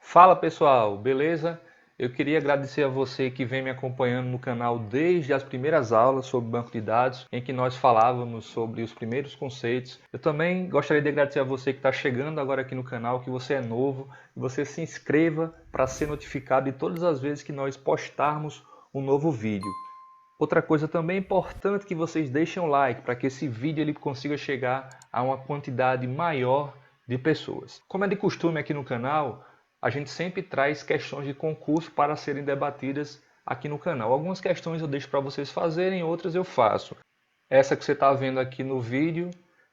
Fala pessoal, beleza? Eu queria agradecer a você que vem me acompanhando no canal desde as primeiras aulas sobre banco de dados, em que nós falávamos sobre os primeiros conceitos. Eu também gostaria de agradecer a você que está chegando agora aqui no canal, que você é novo, que você se inscreva para ser notificado de todas as vezes que nós postarmos um novo vídeo. Outra coisa também importante que vocês deixem um like para que esse vídeo ele consiga chegar a uma quantidade maior de pessoas. Como é de costume aqui no canal, a gente sempre traz questões de concurso para serem debatidas aqui no canal. Algumas questões eu deixo para vocês fazerem, outras eu faço. Essa que você está vendo aqui no vídeo,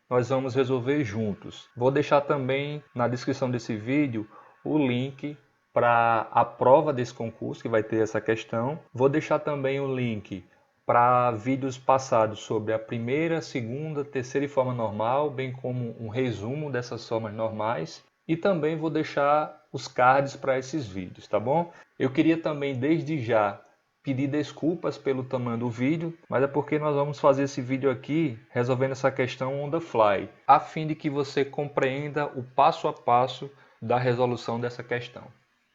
nós vamos resolver juntos. Vou deixar também na descrição desse vídeo o link para a prova desse concurso, que vai ter essa questão. Vou deixar também o link para vídeos passados sobre a primeira, segunda, terceira e forma normal, bem como um resumo dessas formas normais. E também vou deixar os cards para esses vídeos, tá bom? Eu queria também, desde já, pedir desculpas pelo tamanho do vídeo, mas é porque nós vamos fazer esse vídeo aqui resolvendo essa questão on the fly, a fim de que você compreenda o passo a passo da resolução dessa questão.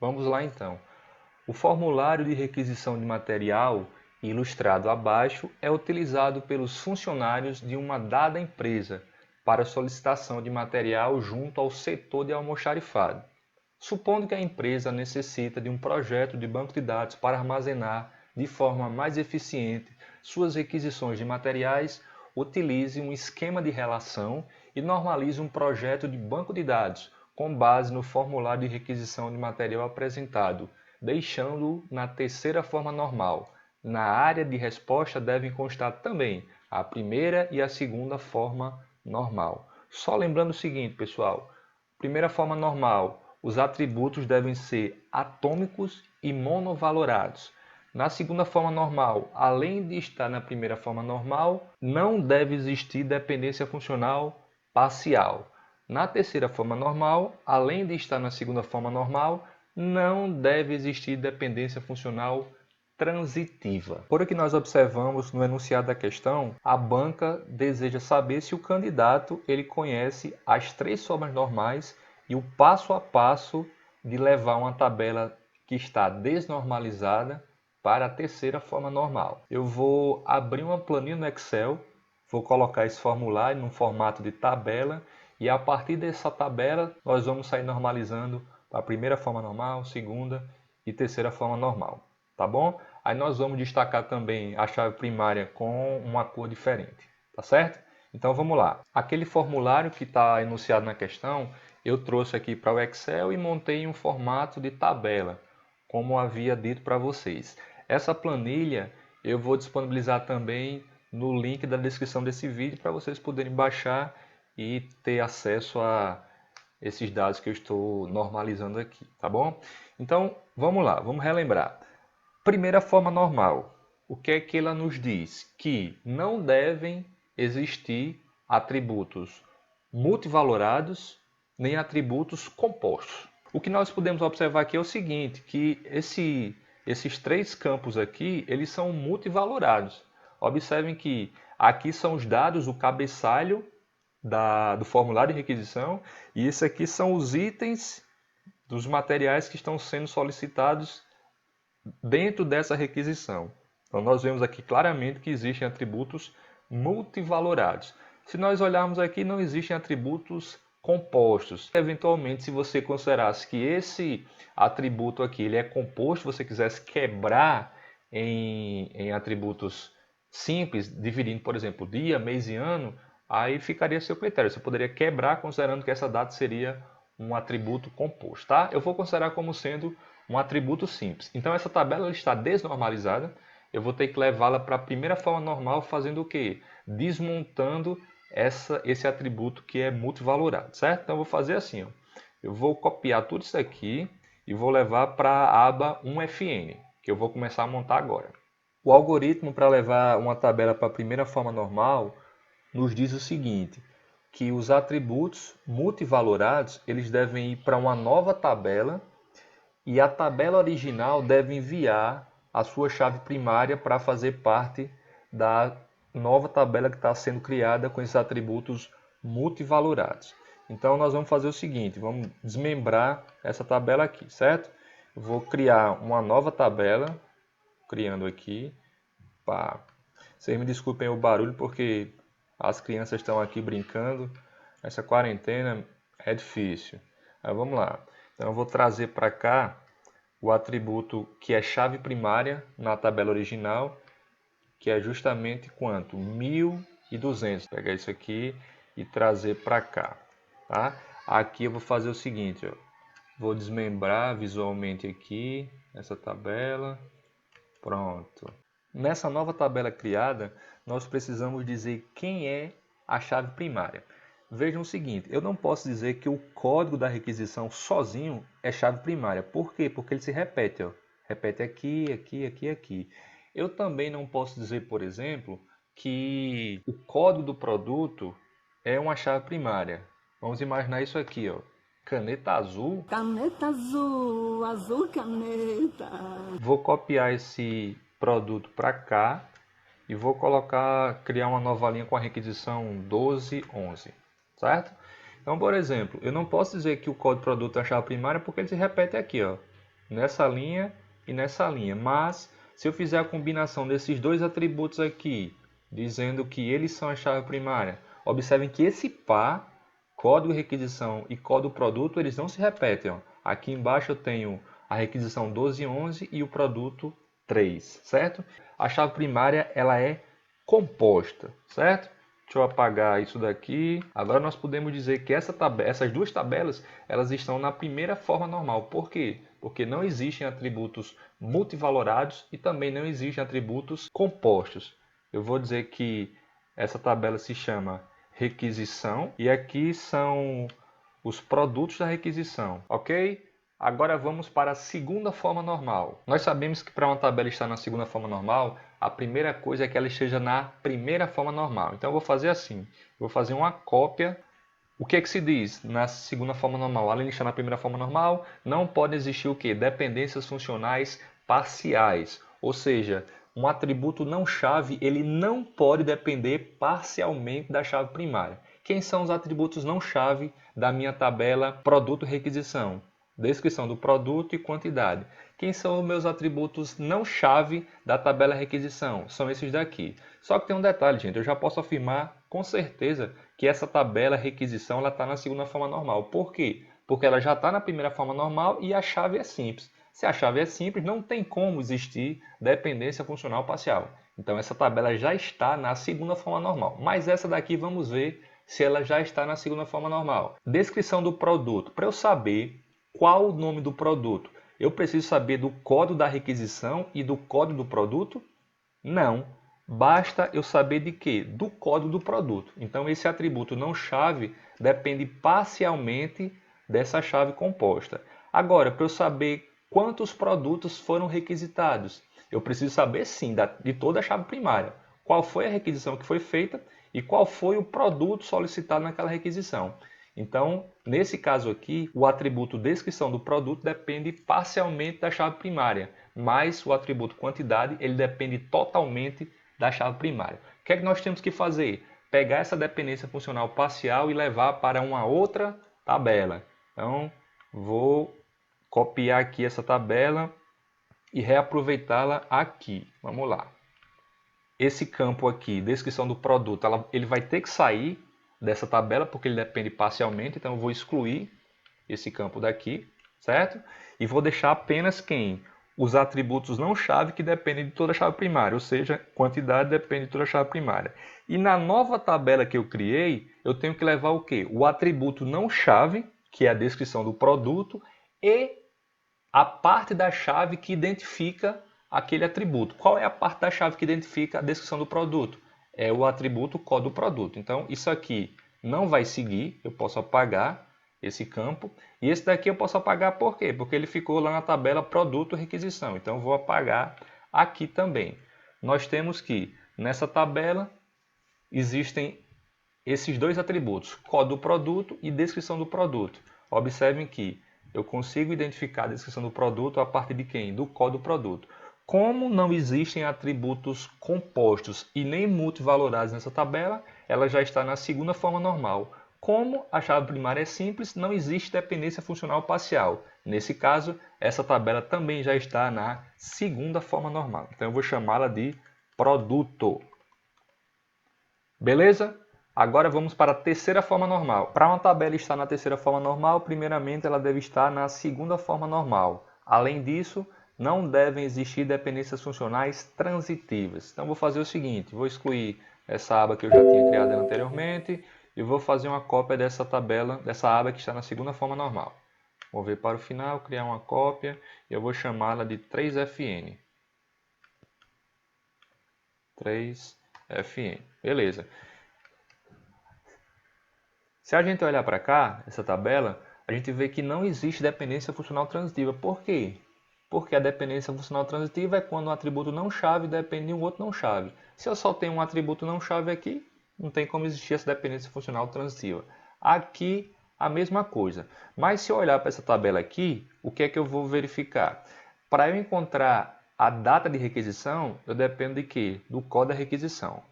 Vamos lá então. O formulário de requisição de material, ilustrado abaixo, é utilizado pelos funcionários de uma dada empresa para solicitação de material junto ao setor de almoxarifado. Supondo que a empresa necessita de um projeto de banco de dados para armazenar de forma mais eficiente suas requisições de materiais, utilize um esquema de relação e normalize um projeto de banco de dados com base no formulário de requisição de material apresentado, deixando-o na terceira forma normal. Na área de resposta devem constar também a primeira e a segunda forma normal. Só lembrando o seguinte, pessoal. Primeira forma normal, os atributos devem ser atômicos e monovalorados. Na segunda forma normal, além de estar na primeira forma normal, não deve existir dependência funcional parcial. Na terceira forma normal, além de estar na segunda forma normal, não deve existir dependência funcional transitiva. Por o que nós observamos no enunciado da questão, a banca deseja saber se o candidato ele conhece as três formas normais e o passo a passo de levar uma tabela que está desnormalizada para a terceira forma normal. Eu vou abrir uma planilha no Excel, vou colocar esse formulário num formato de tabela e a partir dessa tabela nós vamos sair normalizando para a primeira forma normal, segunda e terceira forma normal, tá bom? Aí nós vamos destacar também a chave primária com uma cor diferente, tá certo? Então vamos lá. Aquele formulário que está enunciado na questão, eu trouxe aqui para o Excel e montei em um formato de tabela, como havia dito para vocês. Essa planilha eu vou disponibilizar também no link da descrição desse vídeo para vocês poderem baixar e ter acesso a esses dados que eu estou normalizando aqui, tá bom? Então vamos lá, vamos relembrar. Primeira forma normal, o que é que ela nos diz? Que não devem existir atributos multivalorados nem atributos compostos. O que nós podemos observar aqui é o seguinte, que esses três campos aqui, eles são multivalorados. Observem que aqui são os dados, o cabeçalho do formulário de requisição, e esse aqui são os itens dos materiais que estão sendo solicitados dentro dessa requisição. Então nós vemos aqui claramente que existem atributos multivalorados. Se nós olharmos aqui, não existem atributos compostos. Eventualmente, se você considerasse que esse atributo aqui ele é composto, você quisesse quebrar em atributos simples, dividindo, por exemplo, dia, mês e ano, aí ficaria a seu critério. Você poderia quebrar considerando que essa data seria um atributo composto, tá? Eu vou considerar como sendo um atributo simples. Então essa tabela ela está desnormalizada. Eu vou ter que levá-la para a primeira forma normal fazendo o quê? Desmontando esse atributo que é multivalorado, certo? Então eu vou fazer assim, ó. Eu vou copiar tudo isso aqui e vou levar para a aba 1FN, que eu vou começar a montar agora. O algoritmo para levar uma tabela para a primeira forma normal nos diz o seguinte, que os atributos multivalorados eles devem ir para uma nova tabela e a tabela original deve enviar a sua chave primária para fazer parte da nova tabela que está sendo criada com esses atributos multivalorados. Então nós vamos fazer o seguinte, vamos desmembrar essa tabela aqui, certo? Eu vou criar uma nova tabela, criando aqui. Pá. Vocês me desculpem o barulho porque as crianças estão aqui brincando. Essa quarentena é difícil. Mas vamos lá. Então eu vou trazer para cá o atributo que é chave primária na tabela original, que é justamente quanto? 1.200. Vou pegar isso aqui e trazer para cá. Tá? Aqui eu vou fazer o seguinte, ó. Vou desmembrar visualmente aqui essa tabela. Pronto. Nessa nova tabela criada, nós precisamos dizer quem é a chave primária. Vejam o seguinte, eu não posso dizer que o código da requisição sozinho é chave primária. Por quê? Porque ele se repete, ó. Repete aqui, aqui, aqui, aqui. Eu também não posso dizer, por exemplo, que o código do produto é uma chave primária. Vamos imaginar isso aqui, ó. Caneta azul. Caneta azul, azul caneta. Vou copiar esse produto para cá e vou criar uma nova linha com a requisição 1211, certo? Então, por exemplo, eu não posso dizer que o código produto é a chave primária porque ele se repete aqui, ó, nessa linha e nessa linha. Mas, se eu fizer a combinação desses dois atributos aqui, dizendo que eles são a chave primária, observem que esse par, código requisição e código produto, eles não se repetem, ó. Aqui embaixo eu tenho a requisição 1211 e o produto 3, certo? A chave primária ela é composta, certo? Deixa eu apagar isso daqui. Agora nós podemos dizer que essas duas tabelas elas estão na primeira forma normal. Por quê? Porque não existem atributos multivalorados e também não existem atributos compostos. Eu vou dizer que essa tabela se chama requisição e aqui são os produtos da requisição, ok? Agora vamos para a segunda forma normal. Nós sabemos que para uma tabela estar na segunda forma normal, a primeira coisa é que ela esteja na primeira forma normal. Então eu vou fazer assim, vou fazer uma cópia. O que é que se diz na segunda forma normal? Além de estar na primeira forma normal, não pode existir o quê? Dependências funcionais parciais. Ou seja, um atributo não chave ele não pode depender parcialmente da chave primária. Quem são os atributos não chave da minha tabela produto requisição? Descrição do produto e quantidade. Quem são os meus atributos não chave da tabela requisição? São esses daqui. Só que tem um detalhe, gente. Eu já posso afirmar com certeza que essa tabela requisição está na segunda forma normal. Por quê? Porque ela já está na primeira forma normal e a chave é simples. Se a chave é simples, não tem como existir dependência funcional parcial. Então essa tabela já está na segunda forma normal. Mas essa daqui vamos ver se ela já está na segunda forma normal. Descrição do produto. Para eu saber qual o nome do produto, eu preciso saber do código da requisição e do código do produto? Não. Basta eu saber de quê? Do código do produto. Então esse atributo não chave depende parcialmente dessa chave composta. Agora, para eu saber quantos produtos foram requisitados, eu preciso saber sim de toda a chave primária. Qual foi a requisição que foi feita e qual foi o produto solicitado naquela requisição. Então, nesse caso aqui, o atributo descrição do produto depende parcialmente da chave primária, mas o atributo quantidade ele depende totalmente da chave primária. O que é que nós temos que fazer? Pegar essa dependência funcional parcial e levar para uma outra tabela. Então, vou copiar aqui essa tabela e reaproveitá-la aqui. Vamos lá. Esse campo aqui, descrição do produto, ele vai ter que sair dessa tabela porque ele depende parcialmente, então eu vou excluir esse campo daqui, certo? E vou deixar apenas quem? Os atributos não chave que dependem de toda a chave primária, ou seja, quantidade depende de toda a chave primária. E na nova tabela que eu criei, eu tenho que levar o quê? O atributo não chave, que é a descrição do produto, e a parte da chave que identifica aquele atributo. Qual é a parte da chave que identifica a descrição do produto? É o atributo código do produto. Então, isso aqui não vai seguir, eu posso apagar esse campo. E esse daqui eu posso apagar por quê? Porque ele ficou lá na tabela produto requisição. Então, eu vou apagar aqui também. Nós temos que, nessa tabela, existem esses dois atributos, código do produto e descrição do produto. Observem que Eu consigo identificar a descrição do produto a partir de quem? Do código do produto. Como não existem atributos compostos e nem multivalorados nessa tabela, ela já está na segunda forma normal. Como a chave primária é simples, não existe dependência funcional parcial. Nesse caso, essa tabela também já está na segunda forma normal. Então eu vou chamá-la de produto. Beleza? Agora vamos para a terceira forma normal. Para uma tabela estar na terceira forma normal, primeiramente ela deve estar na segunda forma normal. Além disso, não devem existir dependências funcionais transitivas. Então vou fazer o seguinte, vou excluir essa aba que eu já tinha criado anteriormente e vou fazer uma cópia dessa tabela, dessa aba que está na segunda forma normal. Vou ver para o final, criar uma cópia e eu vou chamá-la de 3fn. 3fn. Beleza. Se a gente olhar para cá, essa tabela, a gente vê que não existe dependência funcional transitiva. Por quê? Porque a dependência funcional transitiva é quando um atributo não chave depende de um outro não chave. Se eu só tenho um atributo não chave aqui, não tem como existir essa dependência funcional transitiva. Aqui, a mesma coisa. Mas se eu olhar para essa tabela aqui, o que é que eu vou verificar? Para eu encontrar a data de requisição, eu dependo de quê? Do código da requisição.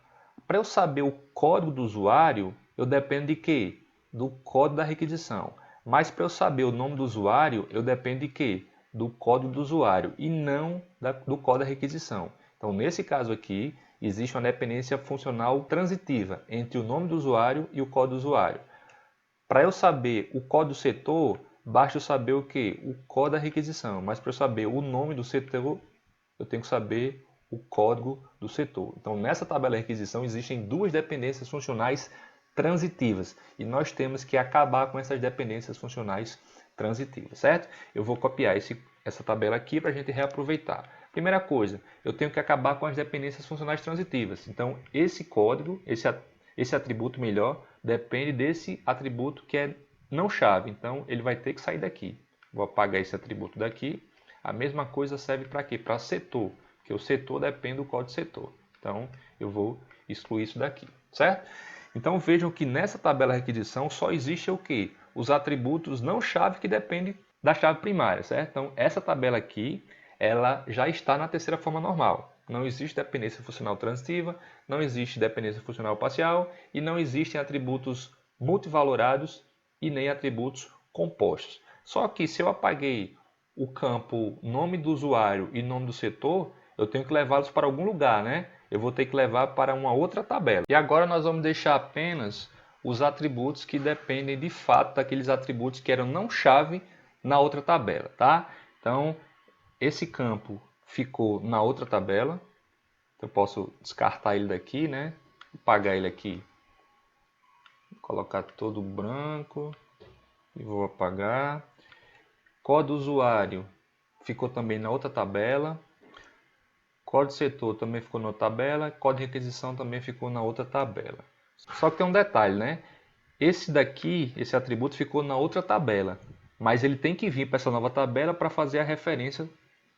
Para eu saber o código do usuário, eu dependo de quê? Do código da requisição. Mas para eu saber o nome do usuário, eu dependo de quê? Do código do usuário e não do código da requisição. Então, nesse caso aqui, existe uma dependência funcional transitiva entre o nome do usuário e o código do usuário. Para eu saber o código do setor, basta eu saber o quê? O código da requisição. Mas para eu saber o nome do setor, eu tenho que saber o código do setor. Então, nessa tabela de requisição existem duas dependências funcionais transitivas e nós temos que acabar com essas dependências funcionais transitivas, certo? Eu vou copiar essa tabela aqui para a gente reaproveitar. Primeira coisa, eu tenho que acabar com as dependências funcionais transitivas. Então, esse código, esse atributo melhor, depende desse atributo que é não chave. Então, ele vai ter que sair daqui. Vou apagar esse atributo daqui. A mesma coisa serve para quê? Para setor, porque o setor depende do código setor. Então, eu vou excluir isso daqui, certo? Então, vejam que nessa tabela de requisição só existe o quê? Os atributos não chave que dependem da chave primária, certo? Então, essa tabela aqui, ela já está na terceira forma normal. Não existe dependência funcional transitiva, não existe dependência funcional parcial e não existem atributos multivalorados e nem atributos compostos. Só que se eu apaguei o campo nome do usuário e nome do setor, eu tenho que levá-los para algum lugar, né? Eu vou ter que levar para uma outra tabela. E agora nós vamos deixar apenas os atributos que dependem de fato daqueles atributos que eram não chave na outra tabela, tá? Então, esse campo ficou na outra tabela. Eu posso descartar ele daqui, né? Apagar ele aqui. Vou colocar todo branco e vou apagar. Código usuário ficou também na outra tabela. Código setor também ficou na outra tabela. Código de requisição também ficou na outra tabela. Só que tem um detalhe, né? Esse daqui, esse atributo ficou na outra tabela. Mas ele tem que vir para essa nova tabela para fazer a referência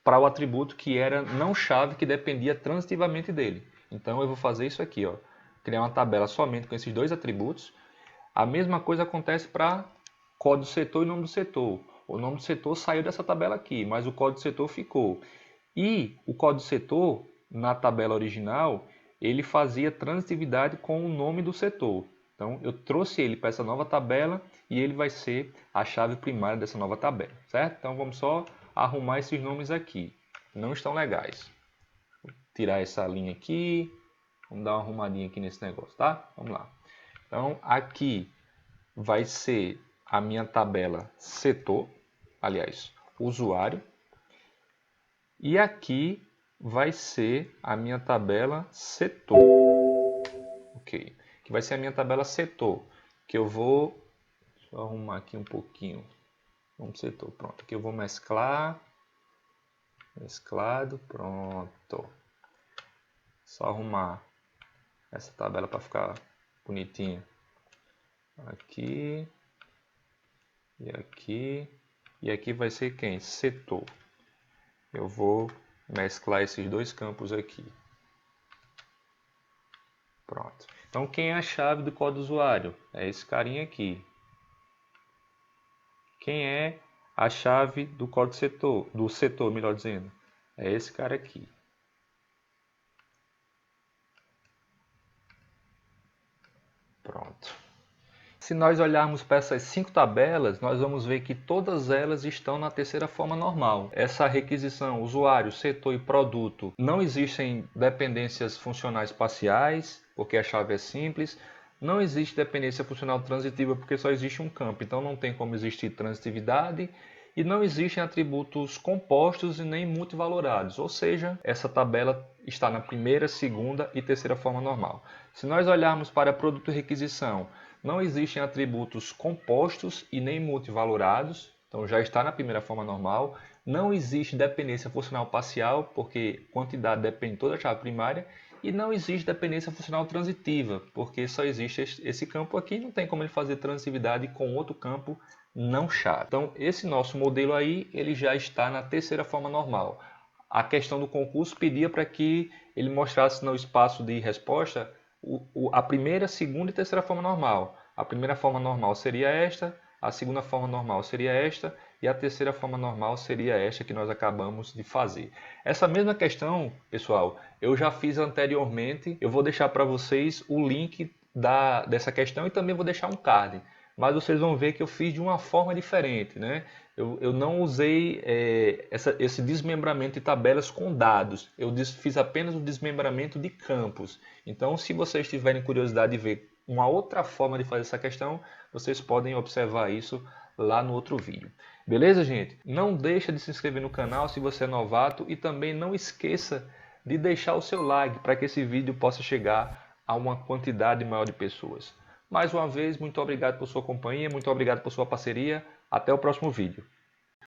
para o atributo que era não chave, que dependia transitivamente dele. Então eu vou fazer isso aqui, ó. Criar uma tabela somente com esses dois atributos. A mesma coisa acontece para código do setor e nome do setor. O nome do setor saiu dessa tabela aqui, mas o código do setor ficou. E o código do setor, na tabela original, ele fazia transitividade com o nome do setor. Então, eu trouxe ele para essa nova tabela e ele vai ser a chave primária dessa nova tabela, certo? Então, vamos só arrumar esses nomes aqui. Não estão legais. Vou tirar essa linha aqui. Vamos dar uma arrumadinha aqui nesse negócio, tá? Vamos lá. Então, aqui vai ser a minha tabela setor, aliás, usuário. E aqui vai ser a minha tabela setor. Ok. Que vai ser a minha tabela setor. Que eu vou... Deixa eu arrumar aqui um pouquinho. Vamos setor. Pronto. Aqui eu vou mesclar. Mesclado. Pronto. Só arrumar essa tabela para ficar bonitinha. Aqui. E aqui. E aqui vai ser quem? Setor. Eu vou mesclar esses dois campos aqui. Pronto. Então, quem é a chave do código usuário? É esse carinha aqui. Quem é a chave do código do setor, melhor dizendo. É esse cara aqui. Pronto. Se nós olharmos para essas 5 tabelas, nós vamos ver que todas elas estão na terceira forma normal. Essa requisição, usuário, setor e produto, não existem dependências funcionais parciais, porque a chave é simples. Não existe dependência funcional transitiva, porque só existe um campo, então não tem como existir transitividade. E não existem atributos compostos e nem multivalorados, ou seja, essa tabela está na primeira, segunda e terceira forma normal. Se nós olharmos para produto e requisição, não existem atributos compostos e nem multivalorados, então já está na primeira forma normal. Não existe dependência funcional parcial, porque quantidade depende toda da chave primária. E não existe dependência funcional transitiva, porque só existe esse campo aqui, não tem como ele fazer transitividade com outro campo não chave. Então esse nosso modelo aí, ele já está na terceira forma normal. A questão do concurso pedia para que ele mostrasse no espaço de resposta a primeira, segunda e terceira forma normal. A primeira forma normal seria esta, a segunda forma normal seria esta e a terceira forma normal seria esta que nós acabamos de fazer. Essa mesma questão, pessoal, eu já fiz anteriormente. Eu vou deixar para vocês o link dessa questão e também vou deixar um card. Mas vocês vão ver que eu fiz de uma forma diferente, né? Eu não usei esse desmembramento de tabelas com dados. Eu fiz apenas o desmembramento de campos. Então, se vocês tiverem curiosidade de ver uma outra forma de fazer essa questão, vocês podem observar isso lá no outro vídeo. Beleza, gente? Não deixa de se inscrever no canal se você é novato e também não esqueça de deixar o seu like para que esse vídeo possa chegar a uma quantidade maior de pessoas. Mais uma vez, muito obrigado por sua companhia, muito obrigado por sua parceria. Até o próximo vídeo.